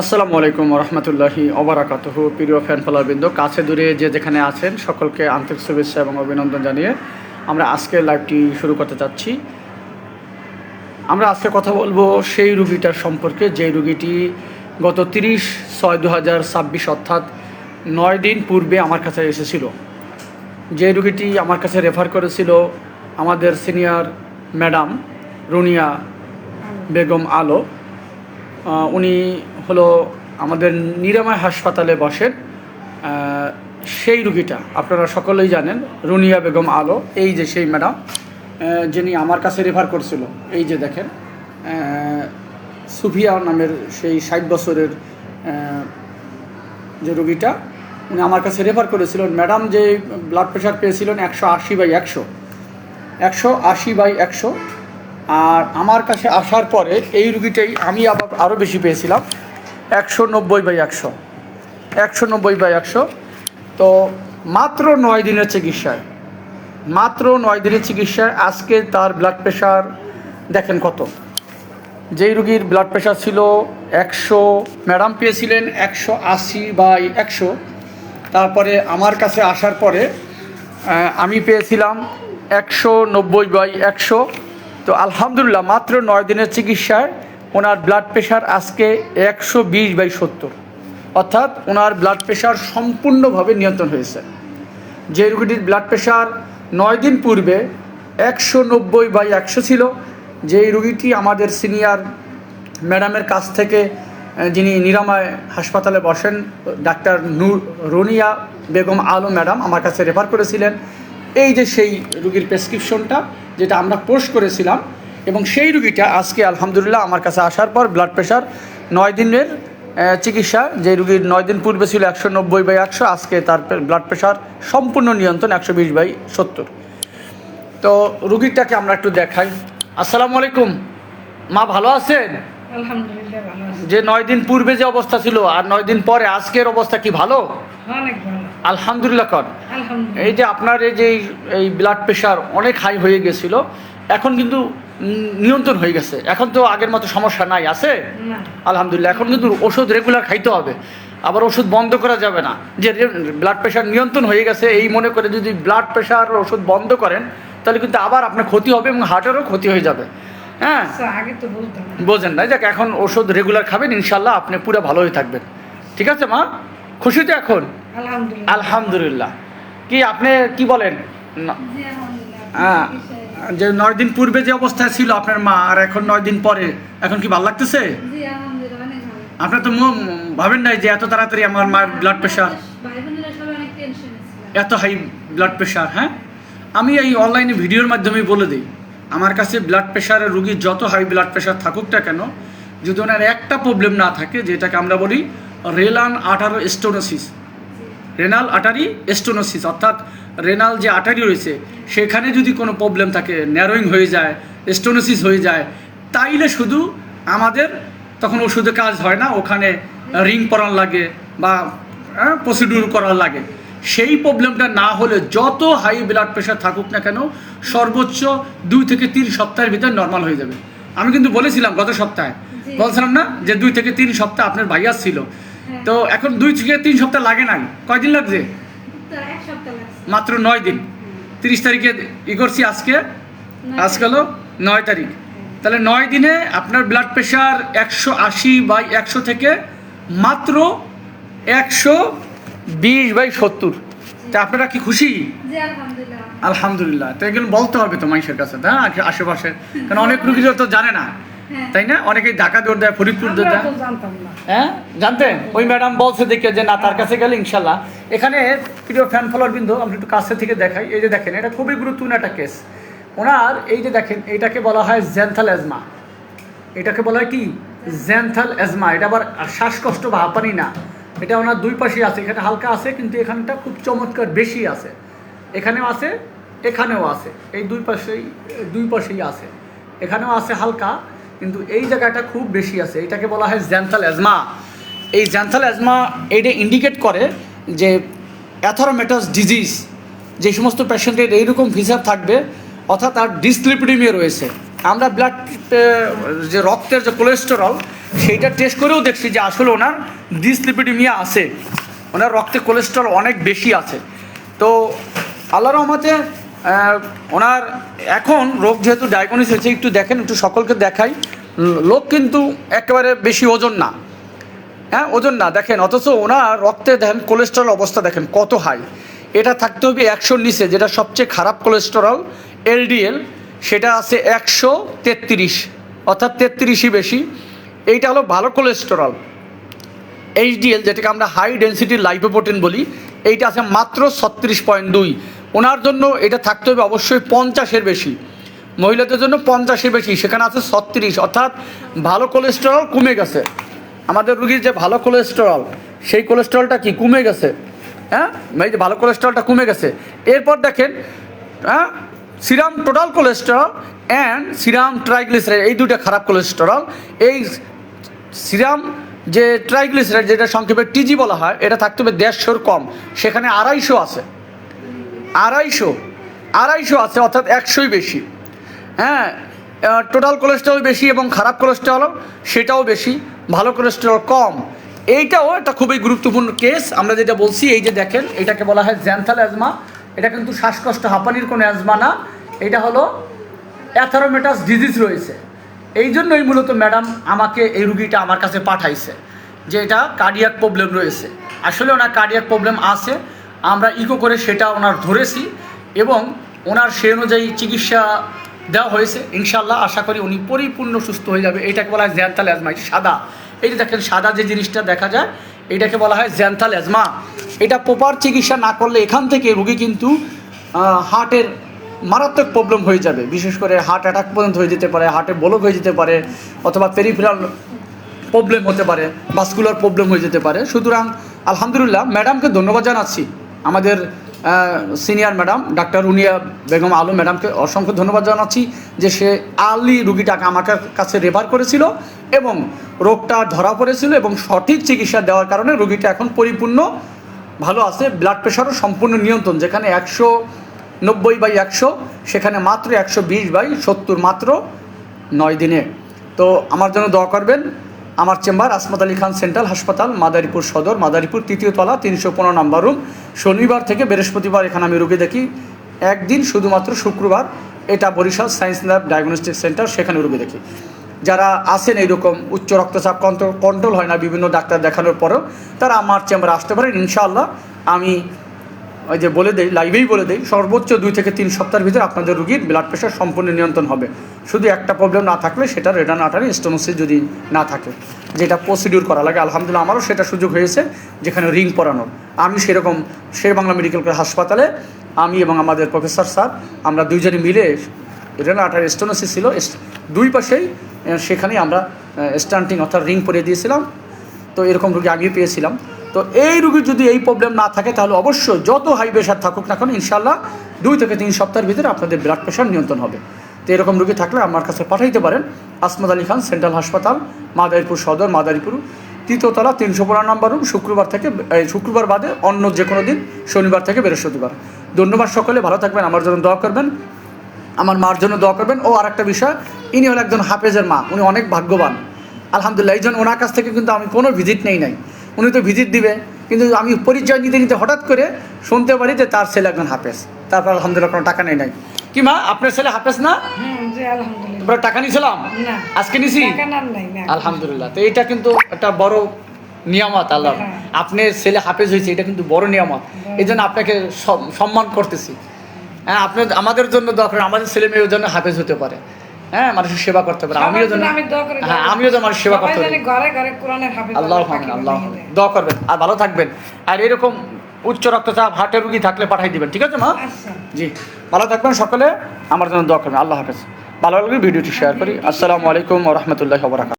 আসসালামু আলাইকুম রহমতুল্লাহি ওবারাকাতুহু। প্রিয় ফ্যান ফলোয়ারবৃন্দ, কাছে দূরে যে যেখানে আছেন সকলকে আন্তরিক শুভেচ্ছা এবং অভিনন্দন জানিয়ে আমরা আজকের লাইভটি শুরু করতে যাচ্ছি। আমরা আজকে কথা বলবো সেই রুগীটার সম্পর্কে যে রুগীটি গত 30/6/2026 অর্থাৎ 9 দিন পূর্বে আমার কাছে এসেছিল। যে রুগীটি আমার কাছে রেফার করেছিল আমাদের সিনিয়র ম্যাডাম রুনিয়া বেগম আলো। উনি হলো আমাদের নিরাময় হাসপাতালে বসেন। সেই রুগীটা আপনারা সকলেই জানেন, রুনিয়া বেগম আলো। এই যে সেই ম্যাডাম যিনি আমার কাছে রেফার করছিল, এই যে দেখেন সুফিয়া নামের সেই 60 বছরের যে রুগীটা, উনি আমার কাছে রেফার করেছিলেন। ম্যাডাম যে ব্লাড প্রেশার পেয়েছিলেন 180/100, 180/100। আর আমার কাছে আসার পরে এই রুগীটাই আমি আবার আরও বেশি পেয়েছিলাম 190/100, 190/100। তো মাত্র 9 দিনের চিকিৎসায়, মাত্র 9 দিনের চিকিৎসায় আজকে তার ব্লাড প্রেশার দেখেন কত। যেই রুগীর ব্লাড প্রেশার ছিল 100, ম্যাডাম পেয়েছিলেন 180/100। তারপরে আমার কাছে আসার পরে আমি পেয়েছিলাম 190/100। তো আলহামদুলিল্লাহ মাত্র 9 দিনের চিকিৎসায় ওনার ব্লাড প্রেশার আজকে 120/70, অর্থাৎ ওনার ব্লাড প্রেশার সম্পূর্ণভাবে নিয়ন্ত্রণ হয়েছে। যে রুগীটির ব্লাড প্রেশার 9 দিন পূর্বে 190/100 ছিল, যেই রুগীটি আমাদের সিনিয়র ম্যাডামের কাছ থেকে, যিনি নিরাময় হাসপাতালে বসেন, ডাক্তার রুনিয়া বেগম আলো ম্যাডাম আমার কাছে রেফার করেছিলেন। এই যে সেই রুগীর প্রেসক্রিপশনটা যেটা আমরা পোস্ট করেছিলাম, এবং সেই রুগীটা আজকে আলহামদুলিল্লাহ আমার কাছে আসার পর ব্লাড প্রেশার 9 দিনের চিকিৎসা, যে রুগীর 9 দিন পূর্বে ছিল 190/100, আজকে তার ব্লাড প্রেশার সম্পূর্ণ নিয়ন্ত্রণ 120/70। তো রুগীটাকে আমরা একটু দেখাই। আসসালামু আলাইকুম মা, ভালো আছেন? আলহামদুলিল্লাহ ভালো আছি। যে 9 দিন পূর্বে যে অবস্থা ছিল আর 9 দিন পরে আজকের অবস্থা কি ভালো? অনেক ভালো। আলহামদুলিল্লাহ কর। আলহামদুলিল্লাহ। এই যে আপনার এই ব্লাড প্রেশার অনেক হাই হয়ে গেছিল, এখন কিন্তু নিয়ন্ত্রণ হয়ে গেছে। এখন তো আগের মতো সমস্যা নাই, আছে না। আলহামদুলিল্লাহ। এখন কিন্তু ওষুধ রেগুলার খাইতে হবে, আবার ওষুধ বন্ধ করা যাবে না। যে ব্লাড প্রেশার নিয়ন্ত্রণ হয়ে গেছে এই মনে করে যদি ব্লাড প্রেশার ওষুধ বন্ধ করেন, তাহলে কিন্তু আবার আপনার ক্ষতি হবে এবং হার্টেরও ক্ষতি হয়ে যাবে। হ্যাঁ, আচ্ছা, আগে তো বলতাম না। বোঝেন না? যাক, এখন ওষুধ রেগুলার খাবেন, ইনশাল্লাহ আপনি পুরো ভালো হয়ে থাকবেন। ঠিক আছে মা, খুশি তো এখন? আলহামদুলিল্লাহ। আলহামদুলিল্লাহ। কি আপনি কি বলেন? জি, আলহামদুলিল্লাহ। হ্যাঁ, যে 9 দিন পূর্বে যে অবস্থায় ছিল আপনার মা আর এখন 9 দিন পরে, এখন কি ভালো লাগতেছে? জি, আলহামদুলিল্লাহ, অনেক ভালো। আপনার তো ভাবেন নাই যে এত তাড়াতাড়ি আমার মার ব্লাড প্রেশার, ভাই বোনেরা সবাই অনেক টেনশনে ছিল। এত হাই ব্লাড প্রেশার। হ্যাঁ, আমি এই অনলাইনে ভিডিওর মাধ্যমে বলে দিই, আমার কাছে ব্লাড প্রেশারের রুগী যত হাই ব্লাড প্রেশার থাকুক না কেন, যদি ওনার একটা প্রবলেম না থাকে, যেটাকে আমরা বলি renal artery stenosis, renal artery stenosis, অর্থাৎ রেনাল যে আর্টারি রয়েছে সেখানে যদি কোনো প্রবলেম থাকে, ন্যারোয়িং হয়ে যায়, স্টেনোসিস হয়ে যায়, তাইলে শুধু আমাদের তখন ওষুধে কাজ হয় না, ওখানে রিং পরান লাগে বা প্রসিডিউর করার লাগে। সেই প্রবলেমটা না হলে যত হাই ব্লাড প্রেশার থাকুক না কেন, সর্বোচ্চ 2 থেকে 3 সপ্তাহের ভিতরে নর্মাল হয়ে যাবে। আমি কিন্তু বলেছিলাম গত সপ্তাহে, বলছিলাম না যে 2 থেকে 3 সপ্তাহ আপনার ভাইয়া ছিল। তো এখন 2 থেকে 3 সপ্তাহ লাগে নাই, কয়দিন লাগছে? তো এক সপ্তাহ লাগছে। মাত্র 9 দিন। 30 তারিখে করছি, আজকে হলো 9 তারিখ। তাহলে 9 দিনে আপনার ব্লাড প্রেশার 180/100 থেকে মাত্র 120/70। তা আপনারা কি খুশি? জি, আলহামদুলিল্লাহ। আলহামদুলিল্লাহ। তো এগুলো বলতে হবে তো মানুষের কাছে, না আশেপাশে, কারণ অনেক রুগী তো জানে না, হ্যাঁ। তাই না? অনেকেই ঢাকা দৌড় দেয়, ফরিদপুর দৌড় আমরা দেয়। তো জানতাম না। হ্যাঁ, জানতেন? ওই ম্যাডাম বলছে দেখে যে না, তার কাছে গেলে ইনশাল্লাহ। এখানে প্রিয় ফ্যান ফলোয়ার বিন্দু, আমরা একটু কাছে থেকে দেখাই। এই যে দেখেন, এটা খুবই গুরুত্বপূর্ণ একটা কেস ওনার। এই যে দেখেন, এটাকে বলা হয় জ্যান্থাল অ্যাজমা। এটাকে বলা হয় কি? জ্যান্থাল অ্যাজমা। এটা আবার শ্বাসকষ্ট বা হাঁপানি না, এটা ওনার 2 পাশেই আছে। এখানে হালকা আছে, কিন্তু এখানটা খুব চমৎকার বেশি আছে। এখানেও আছে, এখানেও আছে, এই 2 পাশেই আছে। এখানেও আছে হালকা, কিন্তু এই জায়গাটা খুব বেশি আছে। এটাকে বলা হয় জ্যান্থাল অ্যাজমা। এই জ্যান্থাল অ্যাজমা এটা ইন্ডিকেট করে যে অ্যাথেরোমেটাস ডিজিজ, যে সমস্ত পেশেন্টের এইরকম ফিচার থাকবে, অর্থাৎ তার ডিসলিপিডিমিয়া রয়েছে। আমরা ব্লাড যে রক্তের যে কোলেস্টেরল, সেইটা টেস্ট করেও দেখছি যে আসলে ওনার ডিসলিপিডিমিয়া আছে, ওনার রক্তে কোলেস্ট্রল অনেক বেশি আছে। তো আল্লাহর রহমতে ওনার এখন রোগ যেহেতু ডায়াগনোস হয়েছে, একটু দেখেন, একটু সকলকে দেখাই। লোক কিন্তু একেবারে বেশি ওজন না, হ্যাঁ ওজন না দেখেন, অথচ ওনার রক্তে দেখেন কোলেস্টেরল অবস্থা দেখেন কত হাই। এটা থাকতে হবে 100-র নিচে, যেটা সবচেয়ে খারাপ কোলেস্টেরল এলডিএল, সেটা আছে 133, অর্থাৎ 33ই বেশি। এইটা হলো ভালো কোলেস্টেরল। এইচডিএল, যেটাকে আমরা হাই ডেন্সিটি লাইপোপ্রোটিন বলি, এইটা আছে মাত্র 36.2। ওনার জন্য এটা থাকতে হবে অবশ্যই 50-এর বেশি, মহিলাদের জন্য 50-এর বেশি, সেখানে আছে 36, অর্থাৎ ভালো কোলেস্টেরল কমে গেছে। আমাদের রুগীর যে ভালো কোলেস্টেরল, সেই কোলেস্টেরলটা কি কমে গেছে, হ্যাঁ এই যে ভালো কোলেস্টেরলটা কমে গেছে। এরপর দেখেন হ্যাঁ serum total cholesterol and serum triglyceride, এই দুটো খারাপ কোলেস্টেরল। এই সিরাম যে ট্রাইগ্লিসারাইড, যেটা সংক্ষেপে টিজি বলা হয়, এটা থাকতে হবে 150-র কম, সেখানে 250 আছে, 250 আছে, অর্থাৎ 100ই বেশি। হ্যাঁ টোটাল কোলেস্টেরল বেশি এবং খারাপ কোলেস্টেরল সেটাও বেশি, ভালো কোলেস্টেরল কম। এইটাও একটা খুবই গুরুত্বপূর্ণ কেস। আমরা যেটা বলছি, এই যে দেখেন, এটাকে বলা হয় জ্যান্থাল অ্যাজমা। এটা কিন্তু শ্বাসকষ্ট হাঁপানির কোনো অ্যাজমা না, এটা হলো অ্যাথারোমেটাস ডিজিজ রয়েছে। এই জন্যই মূলত ম্যাডাম আমাকে এই রুগীটা আমার কাছে পাঠাইছে, যে এটা কার্ডিয়াক প্রবলেম রয়েছে। আসলে ওনার কার্ডিয়াক প্রবলেম আছে, আমরা ইকো করে সেটা ওনার ধরেছি এবং ওনার সে অনুযায়ী চিকিৎসা দেওয়া হয়েছে। ইনশাল্লাহ আশা করি উনি পরিপূর্ণ সুস্থ হয়ে যাবে। এটাকে বলা হয় জ্যান্থাল অ্যাজমা। সাদা, এই যে দেখেন সাদা যে জিনিসটা দেখা যায়, এটাকে বলা হয় জ্যান্থাল অ্যাজমা। এটা প্রপার চিকিৎসা না করলে এখান থেকে রুগী কিন্তু হার্টের মারাত্মক প্রবলেম হয়ে যাবে, বিশেষ করে হার্ট অ্যাটাক পর্যন্ত হয়ে যেতে পারে, হার্টে ব্লক হয়ে যেতে পারে, অথবা পেরিফেরাল প্রবলেম হতে পারে, ভাস্কুলার প্রবলেম হয়ে যেতে পারে। সুতরাং আলহামদুলিল্লাহ ম্যাডামকে ধন্যবাদ জানাচ্ছি, আমাদের senior madam doctor Runia Begum আলু ম্যাডামকে অসংখ্য ধন্যবাদ জানাচ্ছি, যে সে আর্লি রুগীটাকে আমার কাছে রেফার করেছিল এবং রোগটা ধরা পড়েছিল এবং সঠিক চিকিৎসা দেওয়ার কারণে রুগীটা এখন পরিপূর্ণ ভালো আছে। ব্লাড প্রেশারও সম্পূর্ণ নিয়ন্ত্রণ, যেখানে 190/100 সেখানে মাত্র 120/70, মাত্র 9 দিনে। তো আমার জন্য দোয়া করবেন। আমার চেম্বার আসমত আলী খান সেন্ট্রাল হাসপাতাল, মাদারীপুর সদর, মাদারীপুর 3য় তলা, 315 নম্বর রুম। শনিবার থেকে বৃহস্পতিবার এখানে আমি রোগী দেখি, একদিন শুধুমাত্র শুক্রবার, এটা Barishal science lab diagnostic centre, সেখানে রোগী দেখি। যারা আছেন এইরকম উচ্চ রক্তচাপ কন্ট্রোল হয় না বিভিন্ন ডাক্তার দেখানোর পরেও, তারা আমার চেম্বারে আসতে পারেন। ইনশাআল্লাহ আমি ওই যে বলে দেই, লাইভেই বলে দেই, সর্বোচ্চ 2 থেকে 3 সপ্তাহের ভিতরে আপনাদের রুগীর ব্লাড প্রেশার সম্পূর্ণ নিয়ন্ত্রণ হবে। শুধু একটা প্রবলেম না থাকলে, সেটা রেনাল আর্টারি স্টেনোসিস যদি না থাকে, যেটা প্রসিডিউর করা লাগে। আলহামদুলিল্লাহ আমারও সেটা সুযোগ হয়েছে, যেখানে রিং পরানোর। আমি সেরকম শেরবাংলা মেডিকেল কলেজ হাসপাতালে আমি এবং আমাদের প্রফেসর স্যার, আমরা দুইজনে মিলে, রেনাল আর্টারি স্টেনোসিস ছিল 2 পাশেই, সেখানেই আমরা স্টান্টিং অর্থাৎ রিং পরিয়ে দিয়েছিলাম। তো এরকম রুগী আগেই পেয়েছিলাম। তো এই রুগীর যদি এই প্রবলেম না থাকে, তাহলে অবশ্যই যত হাই প্রেশার থাকুক না কেন, ইনশাল্লাহ 2 থেকে 3 সপ্তাহের ভিতরে আপনাদের ব্লাড প্রেশার নিয়ন্ত্রণ হবে। তো এরকম রুগী থাকলে আমার কাছে পাঠাইতে পারেন। আসমত আলী খান সেন্ট্রাল হাসপাতাল, মাদারীপুর সদর, মাদারীপুর 3য় তলা, 315 নম্বর রুম। শুক্রবার বাদে অন্য যে কোনো দিন, শনিবার থেকে বৃহস্পতিবার। ধন্যবাদ সকলে, ভালো থাকবেন, আমার জন্য দোয়া করবেন, আমার মার জন্য দোয়া করবেন। ও আর একটা বিষয়, ইনি হলো একজন হাফেজের মা, উনি অনেক ভাগ্যবান আলহামদুলিল্লাহ। এই জন্য ওনার কাছ থেকে কিন্তু আমি কোনো ভিজিট নেই নাই। উনি তো ভিজিট দিবে, কিন্তু আমি পরিচয় নিতে নিতে হঠাৎ করে শুনতে পারি যে তার ছেলে একজন হাফেজ। তারপর আলহামদুলিল্লাহ কোনো টাকা নেই নাই। কি মা, আপনার ছেলে হাফেজ না? জি আলহামদুলিল্লাহ। তোমরা টাকা নিয়েছিলাম না, আজকে নিছি, টাকা নাই না। আলহামদুলিল্লাহ। তো এটা কিন্তু একটা বড় নিয়ামত আল্লাহ, আপনার ছেলে হাফেজ হয়েছে, এটা কিন্তু বড় নিয়ামত। এই জন্য আপনাকে সম্মান করতেছি। হ্যাঁ, আপনি আমাদের জন্য দোয়া করেন, আমাদের ছেলে মেয়ের জন্য হাফেজ হতে পারে, হ্যাঁ মানুষের সেবা করতে পারে। আমিও যেন, হ্যাঁ আমিও যেন মানুষের সেবা করতে পারি। আল্লাহ আল্লাহ দোয়া করবেন, আর ভালো থাকবেন। আর এরকম উচ্চ রক্তচাপ, হার্টের রুগী থাকলে পাঠাই দিবেন, ঠিক আছে মা? জি, ভালো থাকবেন সকলে, আমার জন্য দোয়া করবেন। আল্লাহ হাফেজ। ভালো লাগলে ভিডিওটি শেয়ার করি। আসসালামু আলাইকুম ওয়া রাহমাতুল্লাহি ওয়া বারাকাতুহু।